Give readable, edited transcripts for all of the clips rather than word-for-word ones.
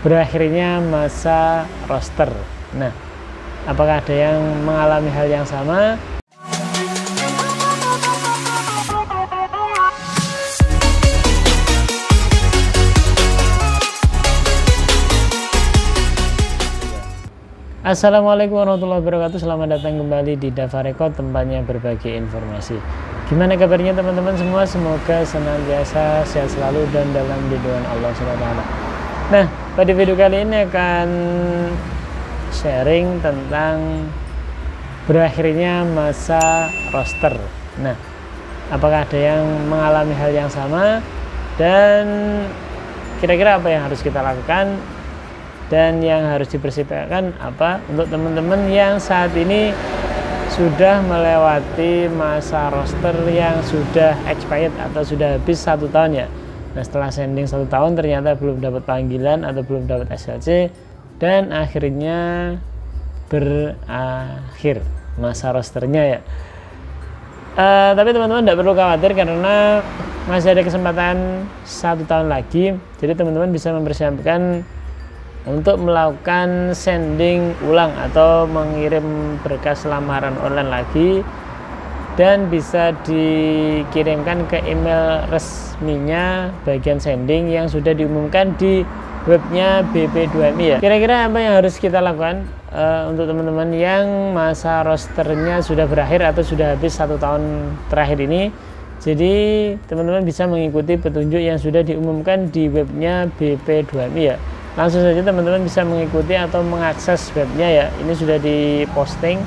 berakhirnya masa roster. Nah, apakah ada yang mengalami hal yang sama? Assalamualaikum warahmatullahi wabarakatuh. Selamat datang kembali di Dava Record, tempatnya berbagi informasi. Gimana kabarnya teman-teman semua? Semoga senantiasa sehat selalu dan dalam lindungan Allah SWT. Nah, pada video kali ini akan sharing tentang berakhirnya masa roster. Nah, apakah ada yang mengalami hal yang sama, dan kira-kira apa yang harus kita lakukan dan yang harus dipersiapkan apa untuk teman-teman yang saat ini sudah melewati masa roster yang sudah expired atau sudah habis 1 tahun ya. Nah, setelah sending 1 tahun ternyata belum dapat panggilan atau belum dapat SLC dan akhirnya berakhir masa rosternya ya. Tapi teman-teman tidak perlu khawatir karena masih ada kesempatan 1 tahun lagi. Jadi teman-teman bisa mempersiapkan untuk melakukan sending ulang atau mengirim berkas lamaran online lagi, dan bisa dikirimkan ke email resminya bagian sending yang sudah diumumkan di webnya BP2MI ya. Kira-kira apa yang harus kita lakukan untuk teman-teman yang masa rosternya sudah berakhir atau sudah habis 1 tahun terakhir ini? Jadi teman-teman bisa mengikuti petunjuk yang sudah diumumkan di webnya BP2MI ya. Langsung saja teman-teman bisa mengikuti atau mengakses webnya ya. Ini sudah diposting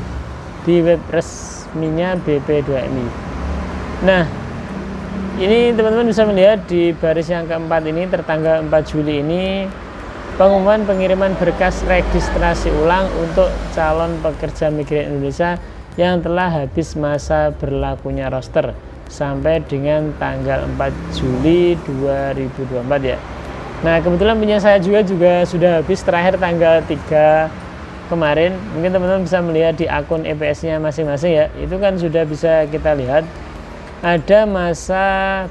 di web resminya BP2MI. Nah, ini teman-teman bisa melihat di baris yang keempat ini, tertanggal 4 Juli ini, pengumuman pengiriman berkas registrasi ulang untuk calon pekerja migran Indonesia yang telah habis masa berlakunya roster sampai dengan tanggal 4 Juli 2024 ya. Nah, kebetulan punya saya juga sudah habis terakhir tanggal 3 kemarin. Mungkin teman-teman bisa melihat di akun EPS-nya masing-masing ya. Itu kan sudah bisa kita lihat ada masa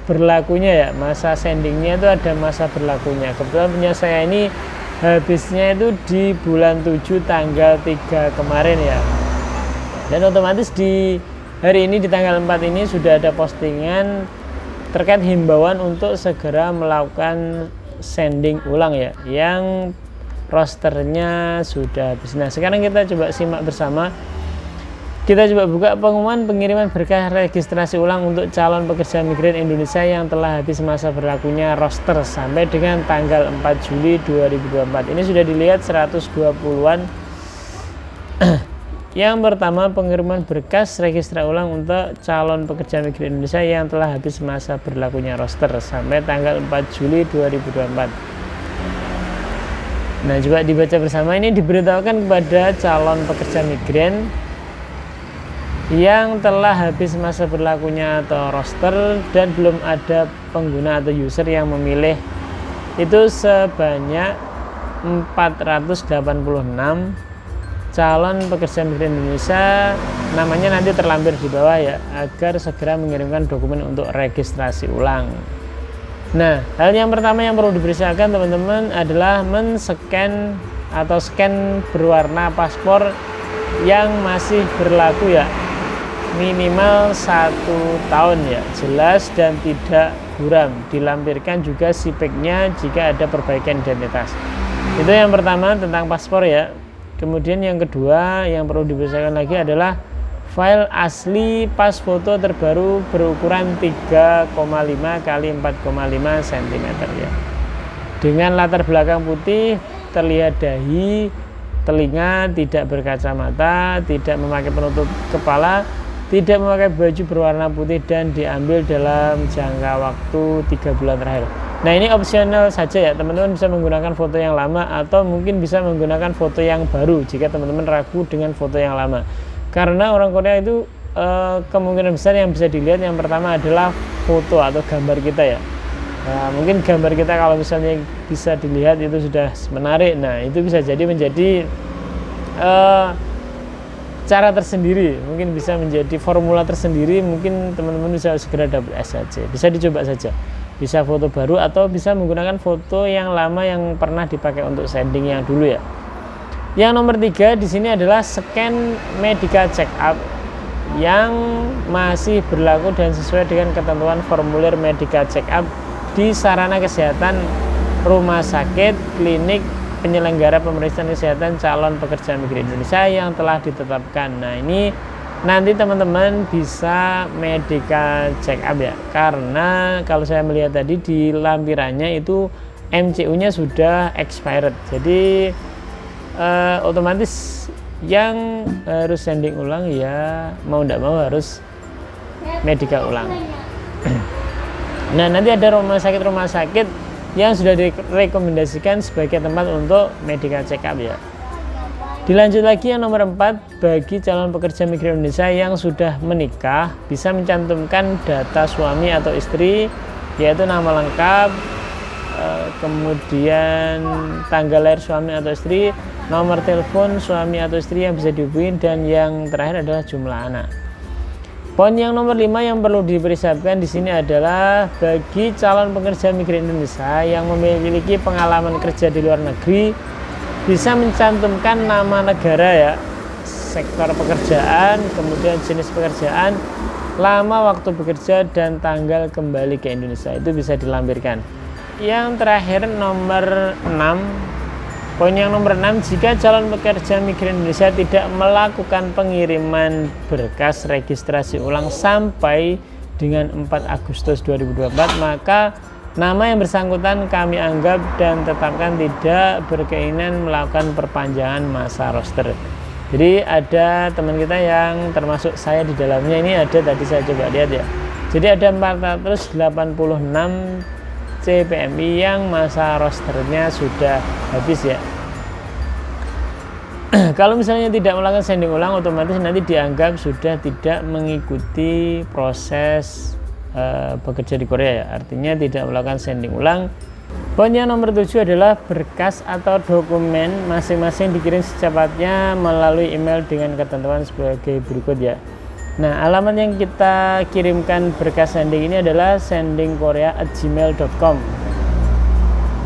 berlakunya ya. Masa sendingnya itu ada masa berlakunya. Kebetulan punya saya ini habisnya itu di bulan 7 tanggal 3 kemarin ya. Dan otomatis di hari ini di tanggal 4 ini sudah ada postingan terkait himbauan untuk segera melakukan sending ulang ya, yang rosternya sudah habis. Nah, sekarang kita coba simak bersama. Kita coba buka pengumuman pengiriman berkas registrasi ulang untuk calon pekerja migran Indonesia yang telah habis masa berlakunya roster sampai dengan tanggal 4 Juli 2024. Ini sudah dilihat 120-an. Yang pertama, pengiriman berkas registrasi ulang untuk calon pekerja migran Indonesia yang telah habis masa berlakunya roster sampai tanggal 4 Juli 2024. Nah, coba dibaca bersama. Ini diberitahukan kepada calon pekerja migran yang telah habis masa berlakunya atau roster dan belum ada pengguna atau user yang memilih, itu sebanyak 486 calon pekerja migran Indonesia, namanya nanti terlampir di bawah ya, agar segera mengirimkan dokumen untuk registrasi ulang. Nah, hal yang pertama yang perlu dipersiapkan teman-teman adalah men-scan atau scan berwarna paspor yang masih berlaku ya, minimal 1 tahun ya, jelas dan tidak buram. Dilampirkan juga SIPEK-nya jika ada perbaikan identitas. Itu yang pertama tentang paspor ya. Kemudian yang kedua yang perlu dipersiapkan lagi adalah file asli pas foto terbaru berukuran 3,5 x 4,5 cm ya. Dengan latar belakang putih, terlihat dahi, telinga, tidak berkacamata, tidak memakai penutup kepala, tidak memakai baju berwarna putih, dan diambil dalam jangka waktu 3 bulan terakhir. Nah, ini opsional saja ya, teman-teman bisa menggunakan foto yang lama atau mungkin bisa menggunakan foto yang baru jika teman-teman ragu dengan foto yang lama. Karena orang Korea itu kemungkinan besar yang bisa dilihat yang pertama adalah foto atau gambar kita ya. Nah, mungkin gambar kita kalau misalnya bisa dilihat itu sudah menarik. Nah, itu bisa jadi menjadi cara tersendiri, mungkin bisa menjadi formula tersendiri, mungkin teman-teman bisa segera dapat SLC, bisa dicoba saja. bisa foto baru atau bisa menggunakan foto yang lama yang pernah dipakai untuk sending yang dulu ya. Yang nomor 3 di sini adalah scan medical check up yang masih berlaku dan sesuai dengan ketentuan formulir medical check up di sarana kesehatan, rumah sakit, klinik, penyelenggara pemeriksaan kesehatan calon pekerja migran Indonesia yang telah ditetapkan. Nah, ini nanti teman-teman bisa medical check up ya, karena kalau saya melihat tadi di lampirannya itu MCU-nya sudah expired, jadi otomatis yang harus sending ulang ya mau tidak mau harus medical ulang. Nah, nanti ada rumah sakit yang sudah direkomendasikan sebagai tempat untuk medical check up ya. Dilanjut lagi yang nomor 4, bagi calon pekerja migran Indonesia yang sudah menikah bisa mencantumkan data suami atau istri, yaitu nama lengkap, kemudian tanggal lahir suami atau istri, nomor telepon suami atau istri yang bisa dihubungi, dan yang terakhir adalah jumlah anak. Poin yang nomor 5 yang perlu dipersiapkan di sini adalah bagi calon pekerja migran Indonesia yang memiliki pengalaman kerja di luar negeri bisa mencantumkan nama negara ya, sektor pekerjaan, kemudian jenis pekerjaan, lama waktu bekerja, dan tanggal kembali ke Indonesia. Itu bisa dilampirkan. Yang terakhir nomor 6, poin yang nomor 6, jika calon pekerja migran Indonesia tidak melakukan pengiriman berkas registrasi ulang sampai dengan 4 Agustus 2024, maka nama yang bersangkutan kami anggap dan tetapkan tidak berkeinginan melakukan perpanjangan masa roster. Jadi ada teman kita yang termasuk saya di dalamnya, ini ada tadi saya coba lihat ya. Jadi ada 486 CPMI yang masa rosternya sudah habis ya. Kalau misalnya tidak melakukan sending ulang, otomatis nanti dianggap sudah tidak mengikuti proses bekerja di Korea ya, artinya tidak melakukan sending ulang. Poin yang nomor 7 adalah berkas atau dokumen masing-masing dikirim secepatnya melalui email dengan ketentuan sebagai berikut ya. Nah, alamat yang kita kirimkan berkas sending ini adalah sendingkorea@gmail.com.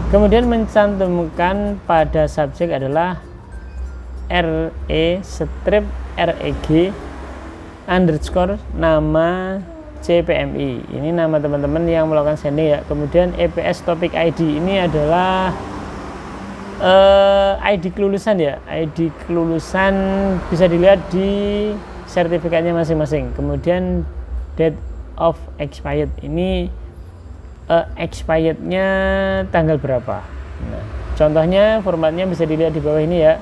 Kemudian mencantumkan pada subjek adalah RE_REG underscore nama CPMI. Ini nama teman-teman yang melakukan sending ya. Kemudian EPS topik ID ini adalah ID kelulusan ya. ID kelulusan bisa dilihat di sertifikatnya masing-masing. Kemudian date of expired ini expirednya tanggal berapa. Nah, contohnya formatnya bisa dilihat di bawah ini ya.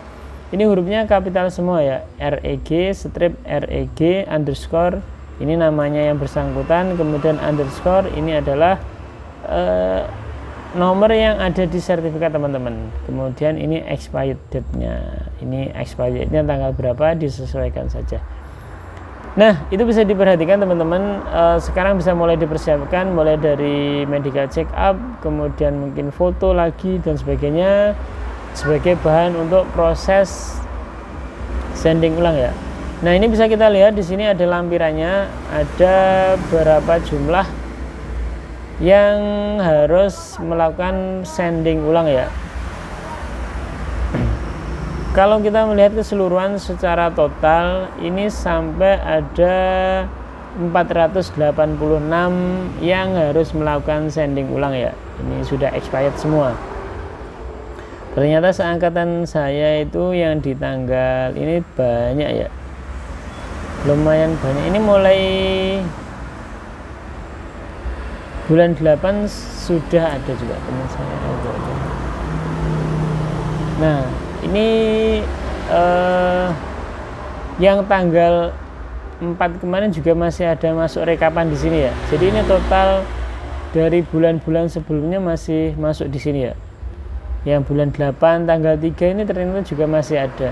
Ini hurufnya kapital semua ya, REG_REG underscore, ini namanya yang bersangkutan, kemudian underscore ini adalah nomor yang ada di sertifikat teman-teman. Kemudian ini expired date-nya, ini expirednya tanggal berapa disesuaikan saja. Nah, itu bisa diperhatikan teman-teman. Sekarang bisa mulai dipersiapkan, mulai dari medical check up, kemudian mungkin foto lagi dan sebagainya, sebagai bahan untuk proses sending ulang ya. Nah, ini bisa kita lihat di sini ada lampirannya, ada berapa jumlah yang harus melakukan sending ulang ya. Kalau kita melihat keseluruhan secara total, ini sampai ada 486 yang harus melakukan sending ulang ya. Ini sudah expired semua. Ternyata seangkatan saya itu yang di tanggal ini banyak ya, lumayan banyak. Ini mulai bulan 8 sudah ada juga teman saya. Nah, ini yang tanggal 4 kemarin juga masih ada masuk rekapan di sini ya. Jadi ini total dari bulan-bulan sebelumnya masih masuk di sini ya. Yang bulan 8 tanggal 3 ini ternyata juga masih ada.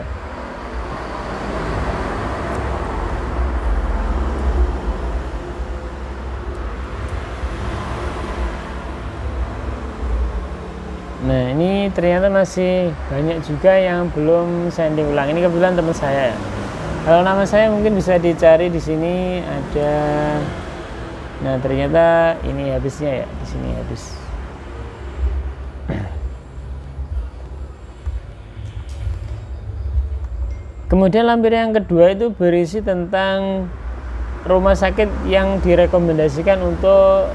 Nah, ini ternyata masih banyak juga yang belum sending ulang. Ini kebetulan teman saya ya. Kalau nama saya mungkin bisa dicari di sini, ada Nah ternyata ini habisnya ya, di sini habis. Kemudian lampir yang kedua itu berisi tentang rumah sakit yang direkomendasikan untuk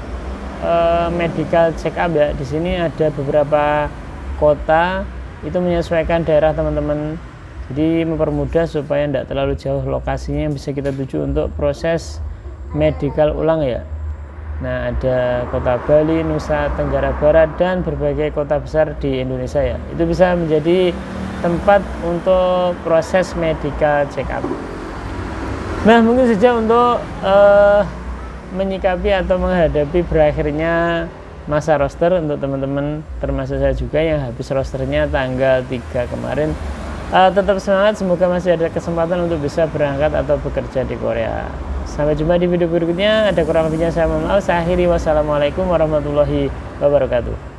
medical check up ya. Di sini ada beberapa kota, itu menyesuaikan daerah teman-teman. Jadi mempermudah supaya tidak terlalu jauh lokasinya yang bisa kita tuju untuk proses medical ulang ya. Nah ada kota Bali, Nusa Tenggara Barat, dan berbagai kota besar di Indonesia ya. Itu bisa menjadi tempat untuk proses medical check up. Nah mungkin saja untuk menyikapi atau menghadapi berakhirnya masa roster untuk teman-teman, termasuk saya juga yang habis rosternya tanggal 3 kemarin. Tetap semangat, semoga masih ada kesempatan untuk bisa berangkat atau bekerja di Korea. Sampai jumpa di video berikutnya. Ada kurang lebihnya saya mohon maaf. Saya akhiri, wassalamualaikum warahmatullahi wabarakatuh.